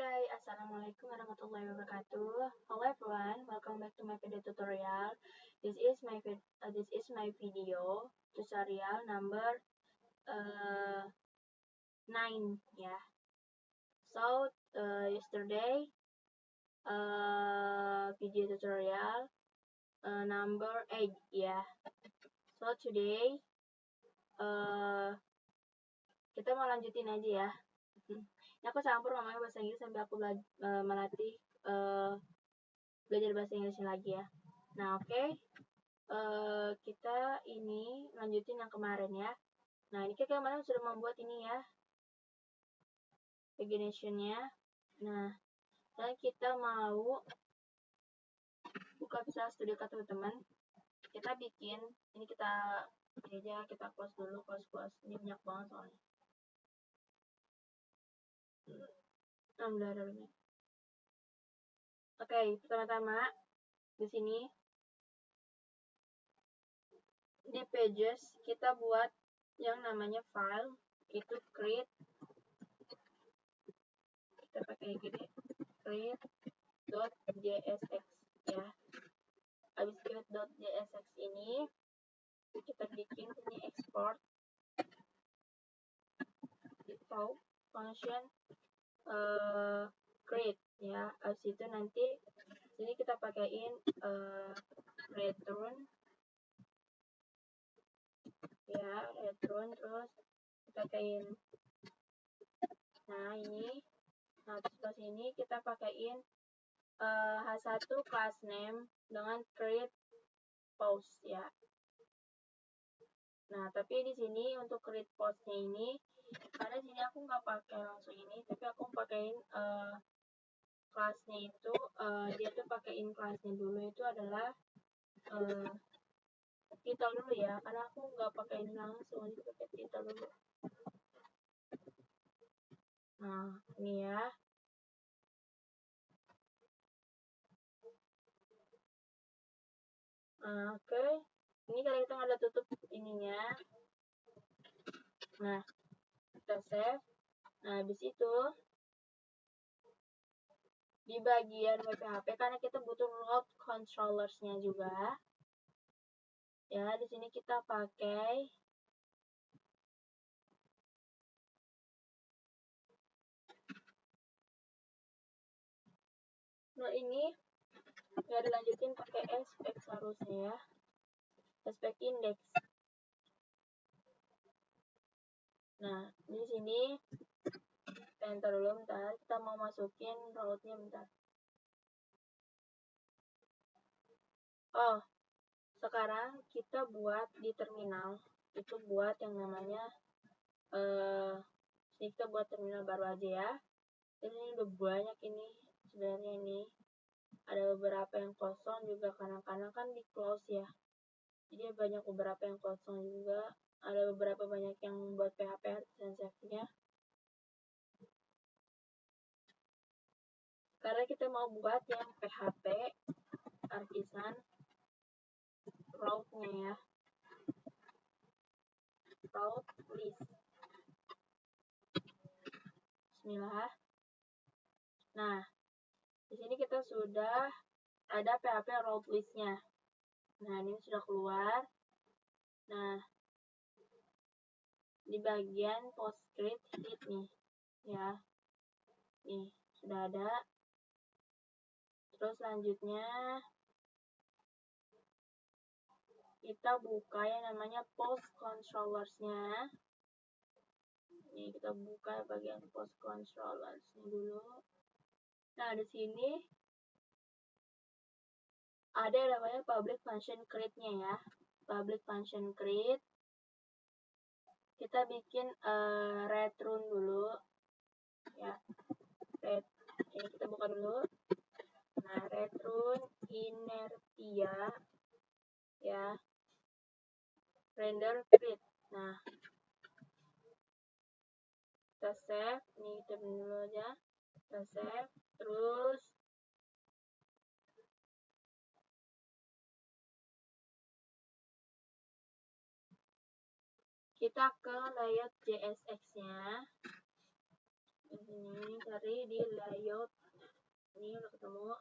Hai, Assalamualaikum warahmatullahi wabarakatuh. Hello everyone, welcome back to my video tutorial. This is my video tutorial number 9 ya. So yesterday video tutorial number 8 ya. So today kita mau lanjutin aja ya. Ini aku campur ngomongnya bahasa Inggris sambil aku melatih belajar bahasa Inggrisnya lagi ya. Nah oke. Kita ini lanjutin yang kemarin ya. Nah ini kita kemarin sudah membuat ini ya, pagination-nya. Nah dan kita mau buka Visual Studio Code teman-teman. Kita bikin, ini kita aja, kita close dulu, close. Ini banyak banget soalnya. Oke, pertama-tama di sini di pages kita buat yang namanya file, itu create, kita pakai gini, create.jsx ya. Habis create.jsx ini kita bikin ini export default function create ya. Habis itu nanti sini kita pakaiin return ya, return, terus kita pakaiin ini. Nah terus sini kita pakaiin H1 class name dengan create post ya. Nah tapi di sini untuk create postnya ini, karena sini aku nggak pakai langsung ini, tapi aku pakaiin kelasnya itu dia tuh pakaiin kelasnya dulu itu adalah title dulu ya, karena aku nggak pakaiin langsung, jadi pakai title dulu. Nah ini ya. Oke. Ini kalau kita nggak ada tutup ininya. Nah kita save. Nah habis itu di bagian WPHP, karena kita butuh route controllers-nya juga ya, di sini kita pakai ini nggak dilanjutin pakai aspect harusnya ya, aspect index. Nah di sini enter dulu, bentar, kita mau masukin route-nya bentar. Oh, sekarang kita buat di terminal, itu buat yang namanya ini kita buat terminal baru aja ya. Ini udah banyak ini sebenarnya, ini ada beberapa yang kosong juga, kadang-kadang kan di close ya, jadi banyak beberapa yang kosong juga, ada beberapa banyak yang buat PHP dan save-nya. Karena kita mau buat yang PHP artisan route-nya ya, route list. Bismillah. Nah di sini kita sudah ada PHP route list-nya. Nah ini sudah keluar. Nah di bagian PostScript hit nih ya, nih sudah ada. Terus selanjutnya kita buka yang namanya post controllers-nya. Nih kita buka bagian post controllers-nya dulu. Nah di sini ada yang namanya public function create-nya ya. Public function create, kita bikin return dulu ya. Ini kita buka dulu. Nah return inertia ya, render create. Nah kita save, ini kita dulu aja, kita save. Terus kita ke layout JSX-nya. Di sini cari di layout. Ini udah ketemu.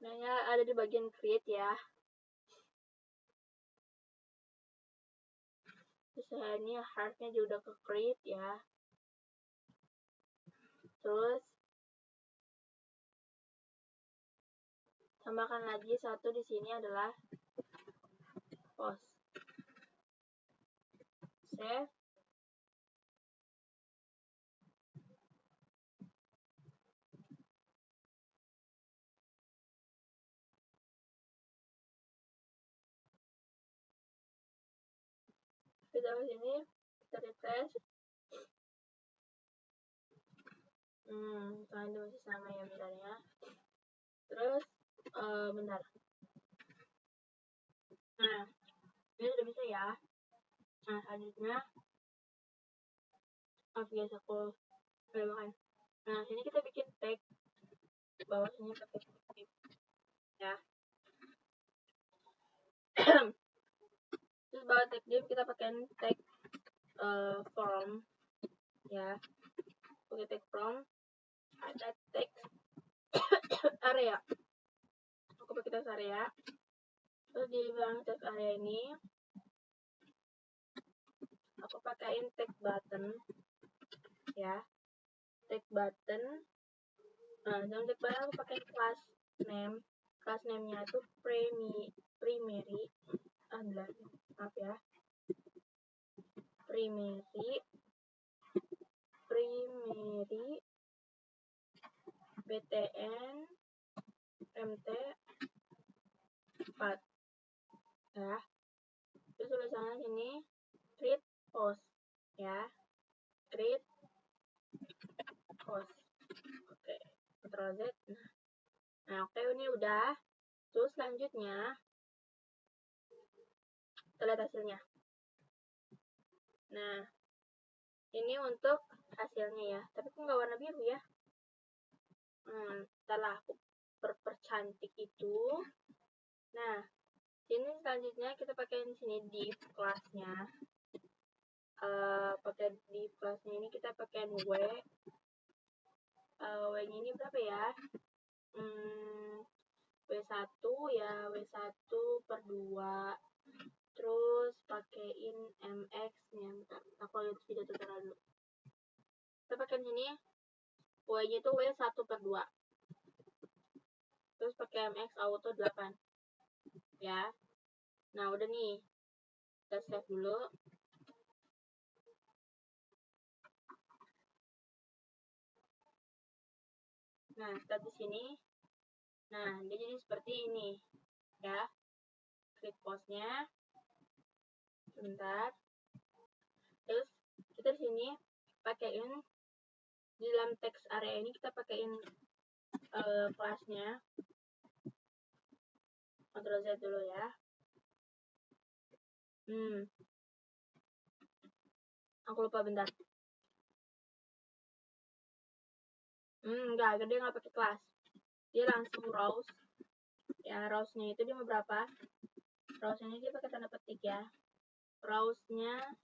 Nah, ya ada di bagian create ya. Terus ini heartnya juga udah ke create ya. Terus tambahkan lagi satu di sini adalah post. Save. Kita ke sini, kita refresh. Kalian masih sama ya bentarnya. Terus bentar. Nah, ini udah bisa ya. Nah, selanjutnya guys, aku makan. Nah, sini kita bikin tag. Bawah sini pakai tag ya. Terus bawah tag div kita pakai tag from ya. Pakai tag from, ada tag area. Aku pakai tag area. Terus di belakang tag area ini aku pakaiin tag button ya. Tag button. Nah, dalam tag button aku pakai class name. Class name-nya itu primary. Maaf ya. Primary btn mt 4 ya. Terus tulisannya sini create post ya. Create post. Oke, Ctrl Z. Nah, oke, ini udah. Terus selanjutnya kita lihat hasilnya. Nah, ini untuk hasilnya ya. Tapi kok nggak warna biru ya? Setelah aku percantik itu. Nah, ini selanjutnya kita pakai di sini div kelasnya. Pakai div kelasnya ini kita pakai w. W-nya ini berapa ya? W1 ya, W1/2. Terus pakein mx-nya. Aku lihat video tutorial dulu. Kita pakai sini W-nya itu W1/2. Terus pakai mx auto 8 ya. Nah, udah nih, kita save dulu. Nah, kita di sini. Nah, dia jadi seperti ini ya. Klik postnya sebentar. Terus kita di sini pakaiin di dalam teks area ini, kita pakaiin kelasnya. Ctrl Z dulu ya. Aku lupa bentar. Enggak, dia nggak pakai kelas. Dia langsung rows. Ya, rows-nya itu dia mau berapa? Rows-nya dia pakai tanda petik ya. Rows-nya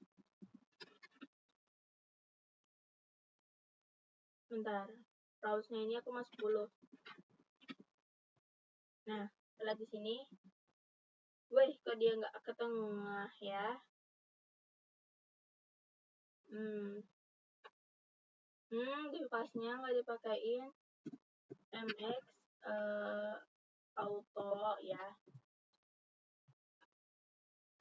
bentar. Rows-nya ini aku mau 10. Nah, lihat di sini. Wih, kok dia nggak ke tengah ya? Di kelasnya nggak dipakein mx auto ya.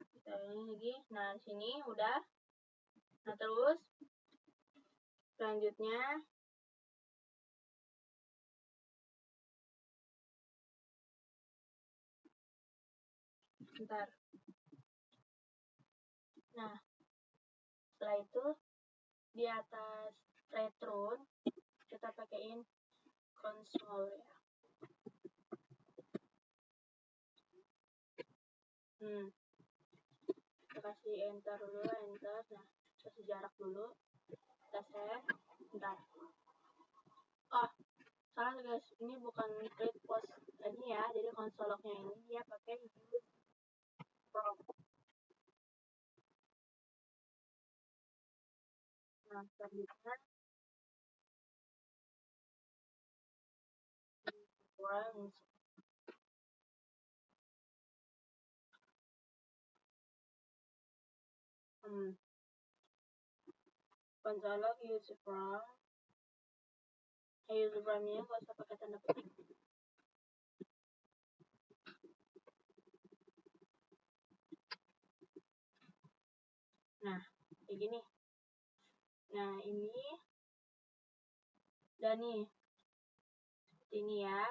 Kita ini lagi. Nah, di sini udah. Nah, terus selanjutnya bentar. Nah, setelah itu di atas return kita pakein console ya. Kita kasih enter dulu, enter. Nah, kasih jarak dulu. Kita save. Bentar. Oh, salah guys, ini bukan create post ini ya. Jadi konsoloknya ini dia pakai use from. Nah, selanjutnya runs console use from use from-nya nggak usah pakai tanda petik. Nah, kayak gini. Nah, ini udah nih. Seperti ini ya.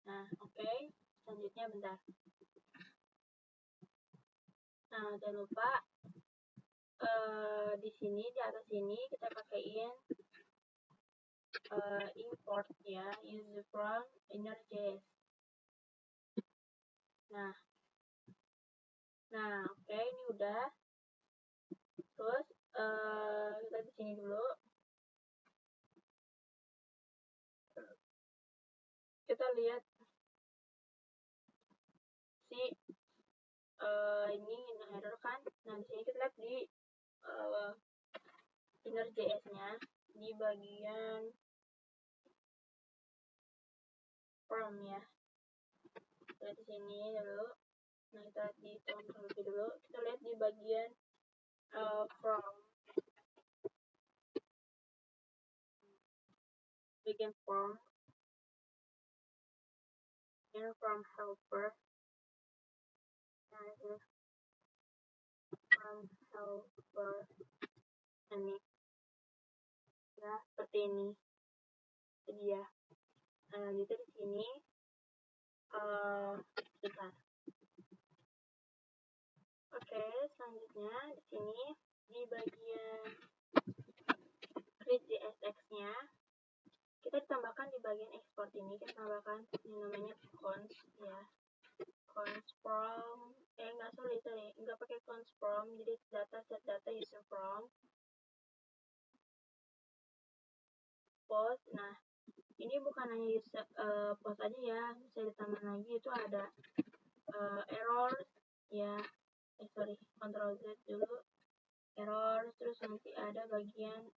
Nah, oke. Selanjutnya bentar. Nah, jangan lupa di sini, di atas sini kita pakaiin import ya, use from inner.js. Nah, oke, ini udah. Terus kita di sini dulu. Kita lihat si ini error kan. Nah, di sini kita lihat di inner.js-nya di bagian from ya. Lihat di sini dulu. Nah, kita lihat di terlebih dulu. Kita lihat di bagian from bagian from and from helper. Nah, itu from helper ini ya, seperti ini. Jadi ya. Nah, gitu di sini bentar. Oke, selanjutnya di sini di bagian create JSX-nya kita tambahkan di bagian export ini, kita tambahkan yang namanya const ya. Const from enggak pakai const from, jadi set data user from post. Nah, ini bukan hanya user post aja ya, bisa ditambah lagi itu ada error ya. Control Z dulu, error, terus nanti ada bagian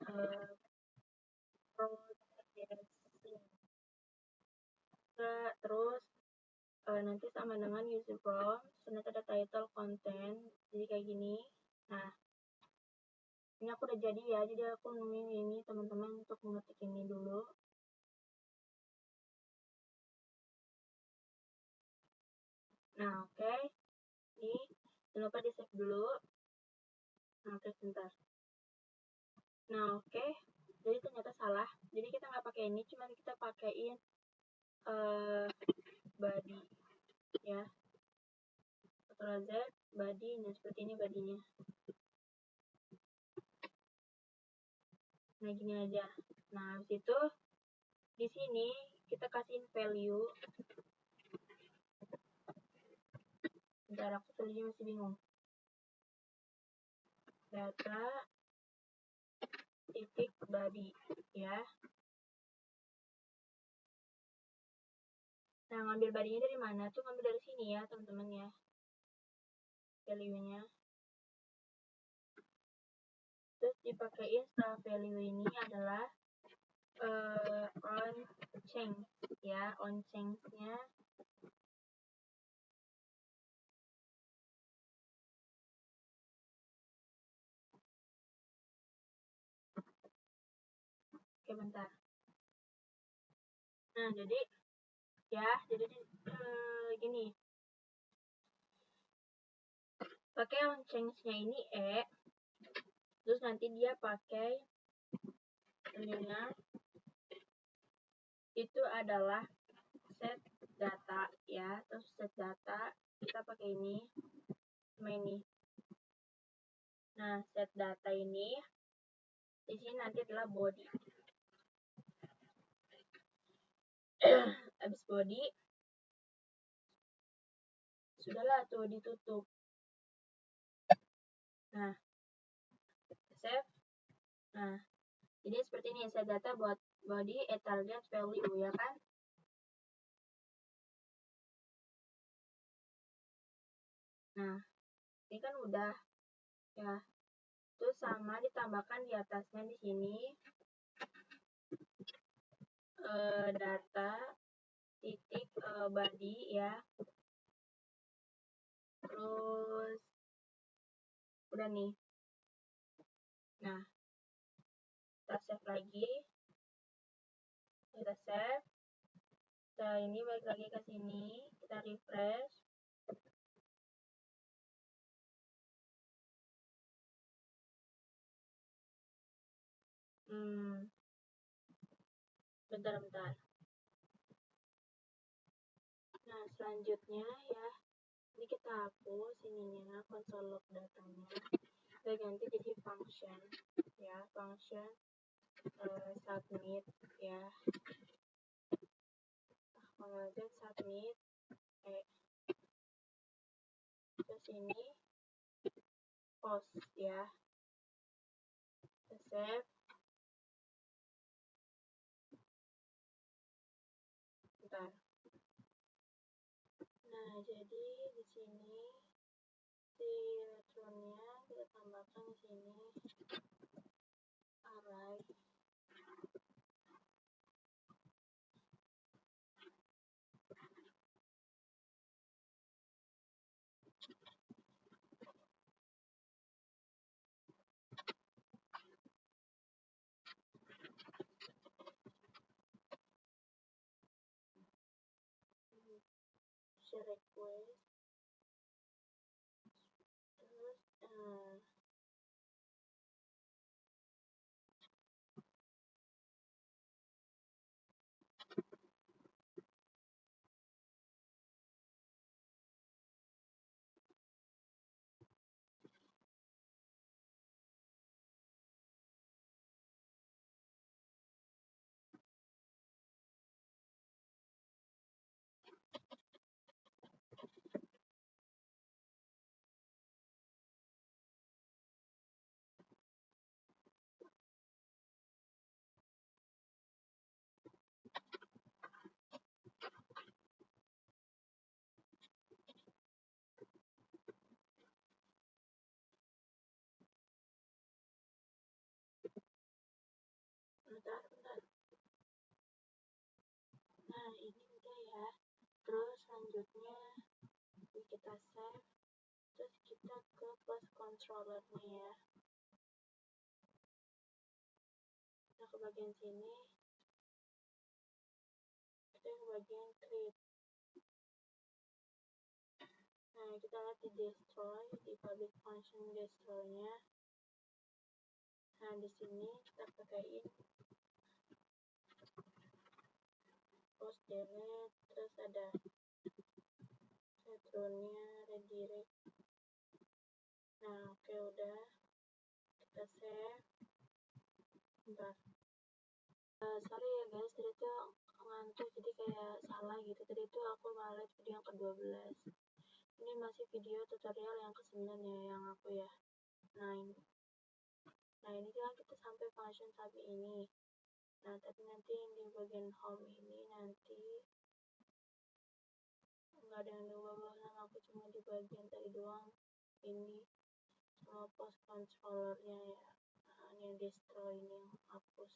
terus nanti sama dengan user from, nanti ada title content, jadi kayak gini. Nah, ini aku udah jadi ya, jadi aku nemuin ini teman-teman untuk mengetik ini dulu. Nah, oke. Ini jangan lupa di save dulu. Nah, oke, sebentar. Nah, oke. Jadi ternyata salah. Jadi kita nggak pakai ini, cuma kita pakaiin body ya. Ctrl Z, body, nah seperti ini badinya. Nah, gini aja. Nah, habis itu di sini kita kasihin value. Bentar, aku tulisnya masih bingung. Data titik body ya. Nah, ngambil badinya dari mana? Tuh ngambil dari sini ya, teman-teman ya. Value-nya. Terus dipakein setelah value ini adalah on change ya. On change-nya oke, bentar. Nah, jadi gini. Pakai on change-nya ini terus nanti dia pakai ininya itu adalah set data ya. Terus set data kita pakai ini sama ini. Nah, set data ini di sini nanti adalah body. Habis body sudahlah tuh ditutup. Nah, save. Nah, jadi seperti ini set data buat body target value ya kan. Nah, ini kan udah ya. itu sama ditambahkan di atasnya di sini data titik body ya. Terus udah nih. Nah, kita save lagi. Kita save. Nah, ini balik lagi ke sini, kita refresh. Bentar. Nah, selanjutnya ya, ini kita hapus ininya, console log datanya. Kita ganti jadi function ya, function submit ya. Kemudian submit terus ini post ya. Kita save. Bentar. Nah, jadi di sini si returnnya kita tambahkan di sini array. Request terus bentar. Nah, ini udah ya. Terus selanjutnya ini kita save. Terus kita ke post controllernya ya. Kita ke bagian sini. Kita ke bagian create. Nah, kita lihat di destroy, di public function destroy-nya. Nah, di sini kita pakaiin post delete, terus ada returnnya, redirect. Nah, oke, udah. Kita save. Bentar. Sorry ya guys, tadi tuh ngantuk jadi kayak salah gitu. Tadi tuh aku malah video yang ke-12. Ini masih video tutorial yang ke-9 ya, yang aku ya. Nah ini kan kita sampai function submit ini. Nah, tapi nanti di bagian home ini nanti nggak ada yang diubah sama aku, cuma di bagian tadi doang ini sama post controllernya ya. Nah, ini yang destroy, ini yang hapus.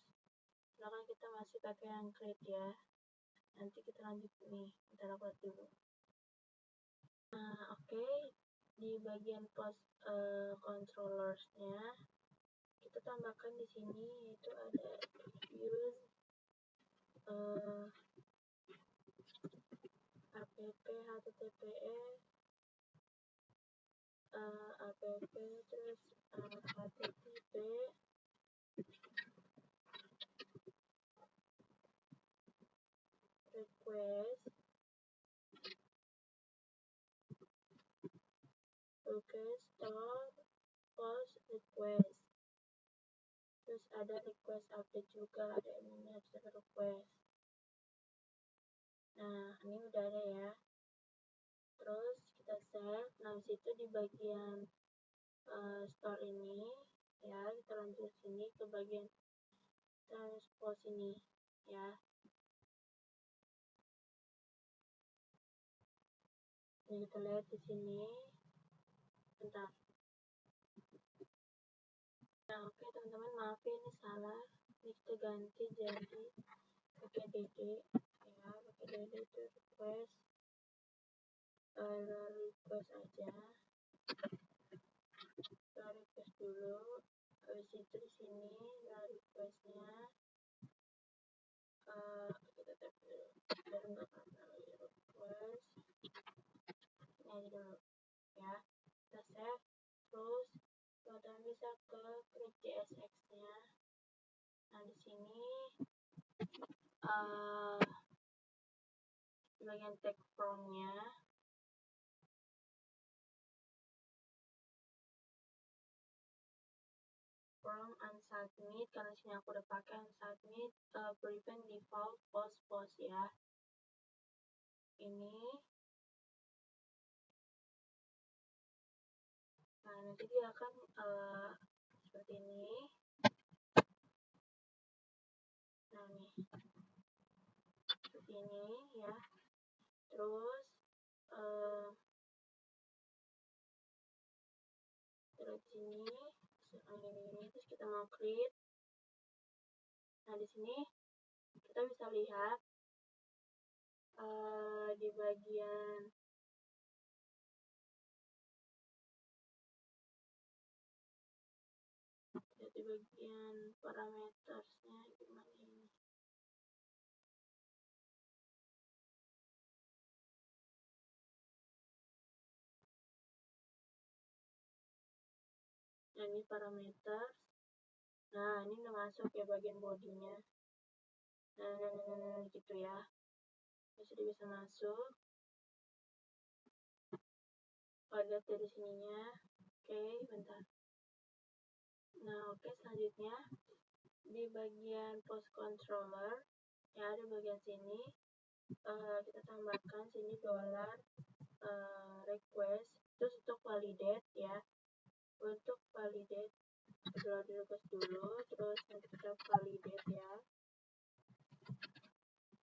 Sedangkan kita masih pakai yang create ya. Nanti kita lanjut nih, bentar aku lihat dulu. Nah, oke. Di bagian post controllersnya kita tambahkan di sini yaitu ada use app https app terus http request stop post request. Terus ada request update juga, ada ini request. Nah, ini udah ada ya. Terus kita save. Nah, situ di bagian store ini ya, kita lanjut sini ke bagian transpose ini ya. Ini kita lihat di sini. Bentar. Nah, oke teman-teman, maaf ya ini salah. Ini kita ganti jadi pakai dd ya, pakai dd itu request aja. Kita request dulu, habis itu di sini requestnya kita tap dulu biar nggak lagi request ini aja dulu ya, kita save. Terus teman-teman bisa ke create JSX nya. Nah di sini di bagian tag from nya from unsubmit, karena sini aku udah pakai unsubmit, prevent default post ya. Ini nah nanti dia akan seperti ini. Nah nih seperti ini ya. Terus terus sini ini terus kita mau create. Nah di sini kita bisa lihat di bagian parametersnya gimana ini. Nah ini parameter. Nah ini udah masuk ya bagian bodinya. Nah gitu ya. Sudah bisa masuk. Lihat dari sininya. Oke, bentar. Nah oke, selanjutnya di bagian post controller ya, di bagian sini kita tambahkan sini $request, terus untuk validate ya, untuk validate kita request dulu, terus nanti kita validate ya,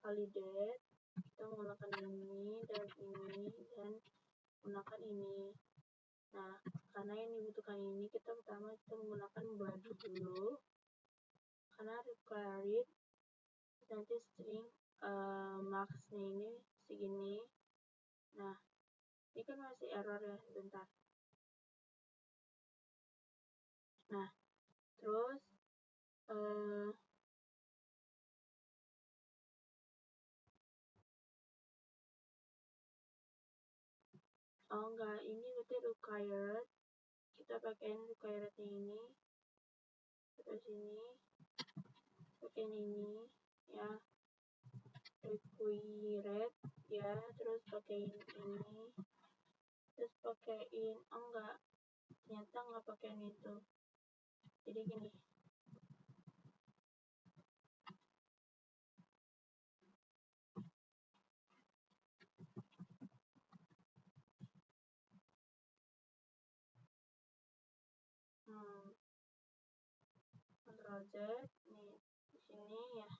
validate kita menggunakan ini dan menggunakan ini. Nah karena yang dibutuhkan ini, kita pertama kita menggunakan body dulu karena required, nanti string marksnya ini segini. Nah ini kan masih error ya, bentar. Nah terus oh enggak, ini berarti required, kita pakai requirednya ini, kita sini pakai ini ya, required ya, terus pakai ini, terus pakaiin oh enggak, ternyata enggak pakai itu. Jadi gini, Ctrl Z nih di sini ya.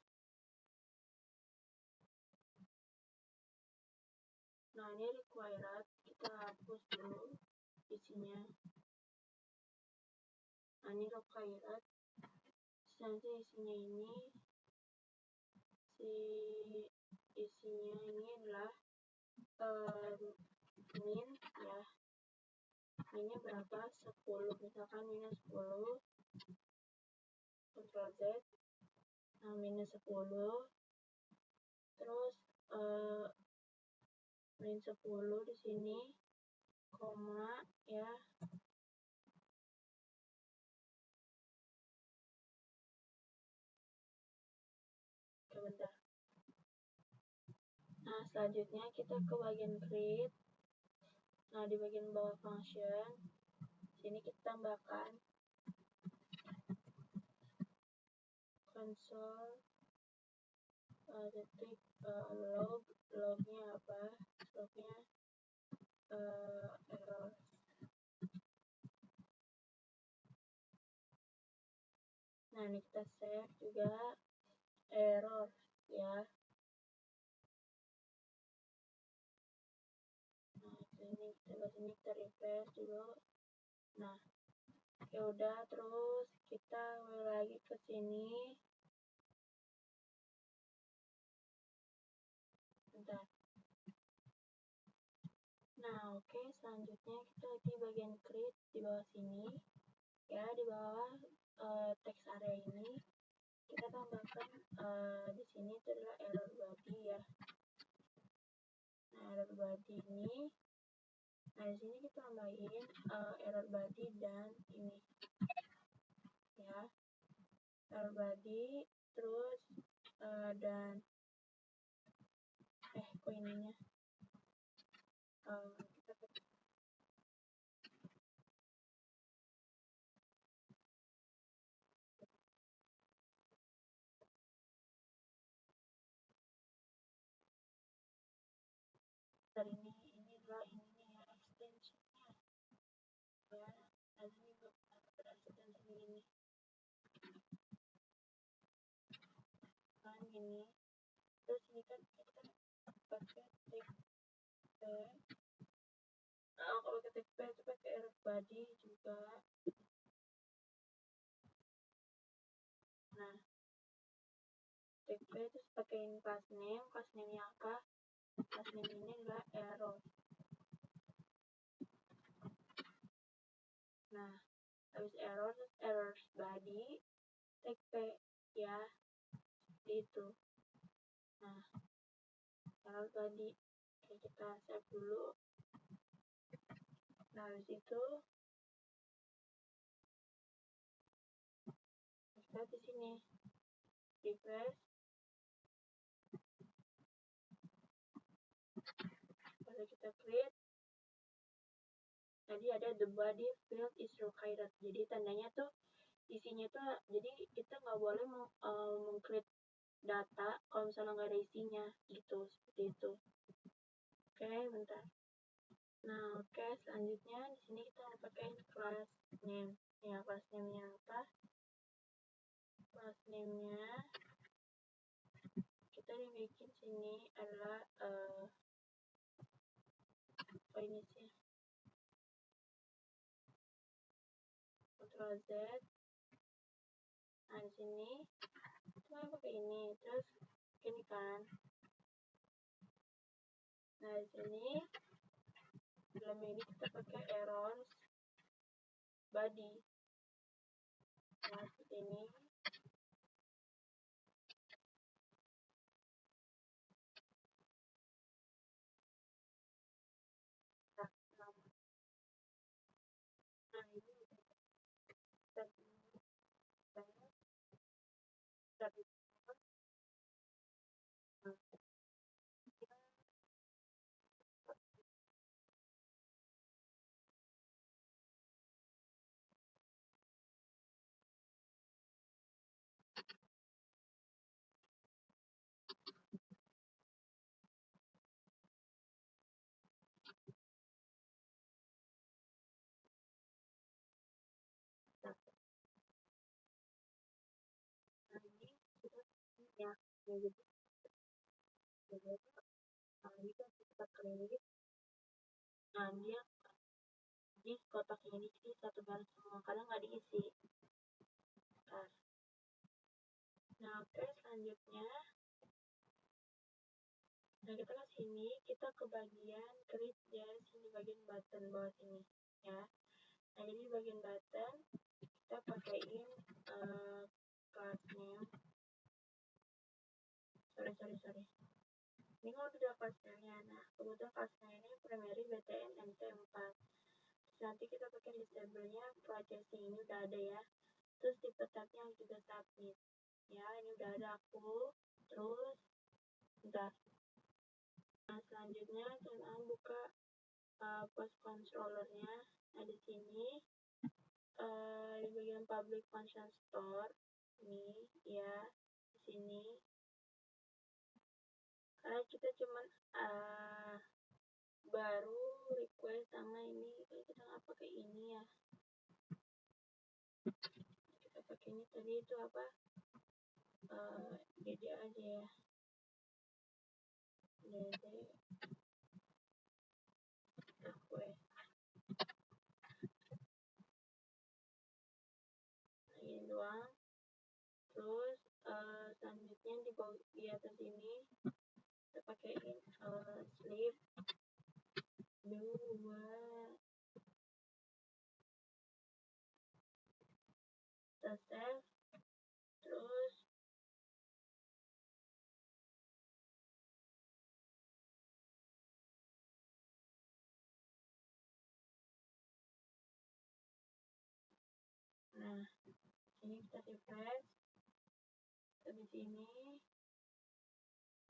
Nah ini required, kita hapus dulu isinya. Nah ini required, nanti isinya ini isinya ini adalah min ya, minnya berapa, 10, misalkan minus 10, Ctrl Z, nah minus 10, terus min 10 di sini, koma ya, oke bentar. Nah selanjutnya kita ke bagian create. Nah di bagian bawah function sini kita tambahkan console detik lognya apa, lognya error. Nah ini kita save juga error ya. Nah ini kita refresh dulu. Nah Ya udah, terus kita lagi ke sini. Bentar. Nah, oke, selanjutnya kita di bagian create di bawah sini. Ya, di bawah text area ini kita tambahkan di sini itu adalah error body ya. Nah, error body ini, nah di sini kita tambahin error body dan ini ya, error body terus dan kok ininya kita dari ini adalah ininya ya, extensionnya ya. Nah, ini ada extension ini kan gini. Terus ini kan kita pakai kalau pakai TXT itu pakai error body juga. Nah, TXT itu pakai class name nya apa? Class name ini adalah error. Nah, habis error terus error body TXT ya, itu. Nah, error body kita save dulu. Nah, habis itu kita di sini refresh. Lalu kita create. Tadi ada the body field is required. Jadi tandanya tuh isinya tuh, jadi kita nggak boleh meng-create data kalau misalnya nggak ada isinya gitu, seperti itu. Oke, bentar. Nah, oke, selanjutnya di sini kita mau pakai class name. Ya, class name-nya apa? Class name-nya kita bikin sini adalah apa ini sih? Ctrl Z. Nah, di sini kita pakai ini, terus ini kan. Nah, di sini dalam ini kita pakai error body. Nah, seperti ini. Nah, ini ya, jadi ini kan kita klik. Nah, dia di kotak ini jadi satu baris semua, kadang nggak diisi. Nah, oke, selanjutnya nah kita ke sini, kita ke bagian create ya, sini bagian button bawah sini ya. Nah, jadi bagian button kita pakaiin class name. Sorry. Ini kalau udah class name-nya. Nah, kebetulan class name ini primary BTN MT4. Terus nanti kita pakai disable-nya processing, ini udah ada ya. Terus tipe tab-nya juga submit. Ya, ini udah ada aku. Terus udah. Nah, selanjutnya kita buka post controller-nya. Nah, di sini di bagian public function store ini ya, di sini karena kita cuman baru request sama ini, kita nggak pakai ini ya, kita pakai ini tadi itu apa DD aja ya, DD request. atas ini kita pakaiin sleeve 2, kita save, terus nah ini kita refresh di sini.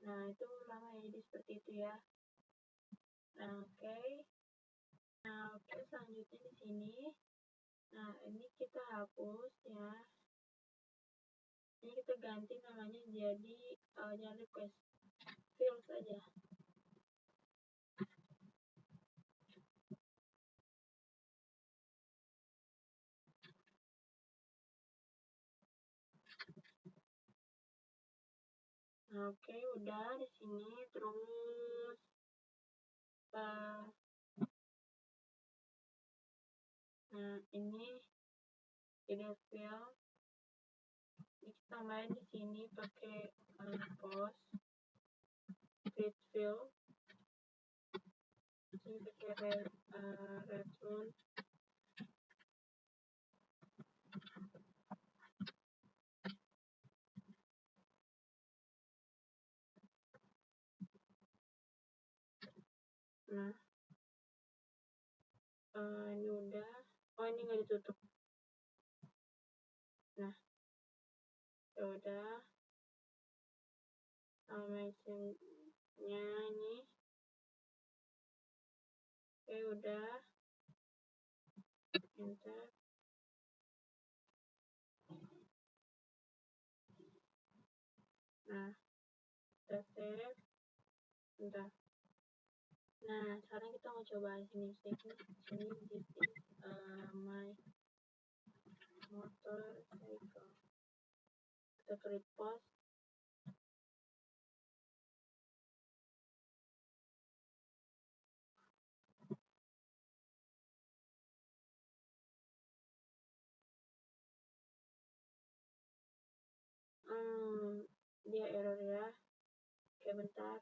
Nah itu lama ya, jadi seperti itu ya. Nah oke. Nah oke, selanjutnya di sini. Nah ini kita hapus ya. Ini kita ganti namanya jadi jangan request, fill saja. Nah, oke, udah di sini. Terus nah ini jadi fill. Ini kita main di sini pakai post grid fill. Ini pakai red tone. Nah ini udah. Oh ini nggak ditutup. Nah ya udah. Animation-nya ini. Oke udah. Enter. Nah kita save. Bentar. Nah sekarang kita mau coba sini sini this is my motorcycle. Kita create post. Dia error ya. Oke bentar.